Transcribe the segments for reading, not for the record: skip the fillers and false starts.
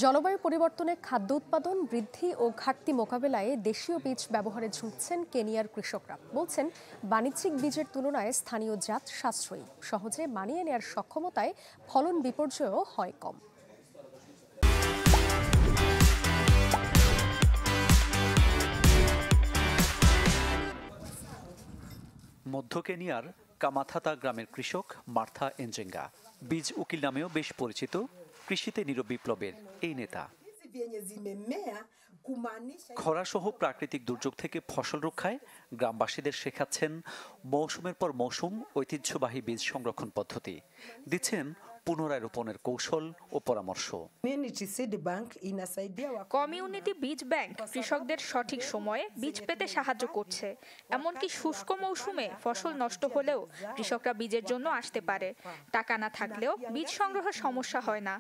জলবায়ু পরিবর্তনে খাদ্য উৎপাদন বৃদ্ধি ও ঘাটতি মোকাবেলায় দেশীয় বীজ ব্যবহারে ঝুঁকছেন কেনিয়ার কৃষকরা। বলছেন, বাণিজ্যিক বীজের তুলনায় স্থানীয় জাত সাশ্রয়ী, সহজে মানিয়ে নেয়ার সক্ষমতায় ফলন বিপর্যয়ও হয় কম। মধ্য কেনিয়ার কামাথাতা গ্রামের কৃষক মার্থা এনজেঙ্গা বীজ উকিল নামেও বেশ পরিচিত। কৃষিতে নীরব বিপ্লবের এই নেতা খরাসহ প্রাকৃতিক দুর্যোগ থেকে ফসল রক্ষায় গ্রামবাসীদের শেখাচ্ছেন মৌসুমের পর মৌসুম ঐতিহ্যবাহী বীজ সংরক্ষণ পদ্ধতি, দিচ্ছেন পুনরায় রোপণের কৌশল ও পরামর্শ। কমিউনিটি বীজ ব্যাংক কৃষকদের সঠিক সময়ে বীজ পেতে সাহায্য করছে। এমনকি শুষ্ক মৌসুমে ফসল নষ্ট হলেও কৃষকরা বীজের জন্য আসতে পারে। টাকা না থাকলেও বীজ সংগ্রহের সমস্যা হয় না।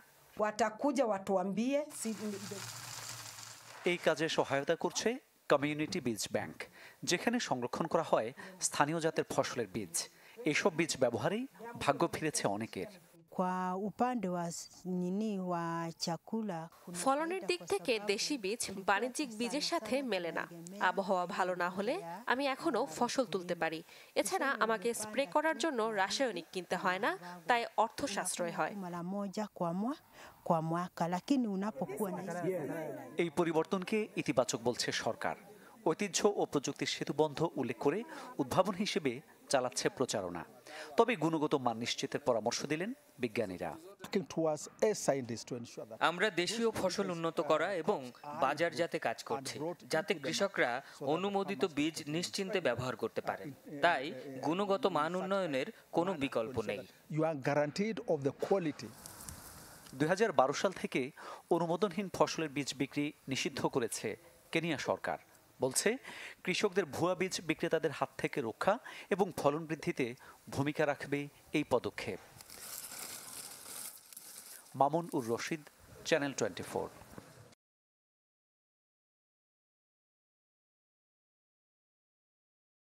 এই কাজে সহায়তা করছে কমিউনিটি বীজ ব্যাংক, যেখানে সংরক্ষণ করা হয় স্থানীয় জাতের ফসলের বীজ। এসব বীজ ব্যবহারেই ভাগ্য ফিরেছে অনেকের। ফলনের দিক থেকে দেশি বীজ বাণিজ্যিক বীজের সাথে মেলে না। আবহাওয়া ভালো না হলে আমি এখনো ফসল তুলতে পারি। এছাড়া আমাকে স্প্রে করার জন্য রাসায়নিক কিনতে হয় না, তাই অর্থ সাশ্রয় হয়। এই পরিবর্তনকে ইতিবাচক বলছে সরকার। ঐতিহ্য ও প্রযুক্তির সেতুবন্ধ উল্লেখ করে উদ্ভাবন হিসেবে চালাচ্ছে প্রচারণা। তবে গুণগত মান নিশ্চিতের পরামর্শ দিলেন বিজ্ঞানীরা। আমরা দেশীয় ফসল উন্নত করা এবং বাজারজাতে কাজ করছি, যাতে কৃষকরা অনুমোদিত বীজ নিশ্চিন্তে ব্যবহার করতে পারেন। তাই গুণগত মান উন্নয়নের কোনো বিকল্প নেই। 2012 সাল থেকে অনুমোদনহীন ফসলের বীজ বিক্রি নিষিদ্ধ করেছে কেনিয়া সরকার। বলছে, কৃষকদের ভুয়া বীজ বিক্রেতাদের হাত থেকে রক্ষা এবং ফলন বৃদ্ধিতে ভূমিকা রাখবে এই পদক্ষেপ। মামুন উর রশিদ, চ্যানেল 24।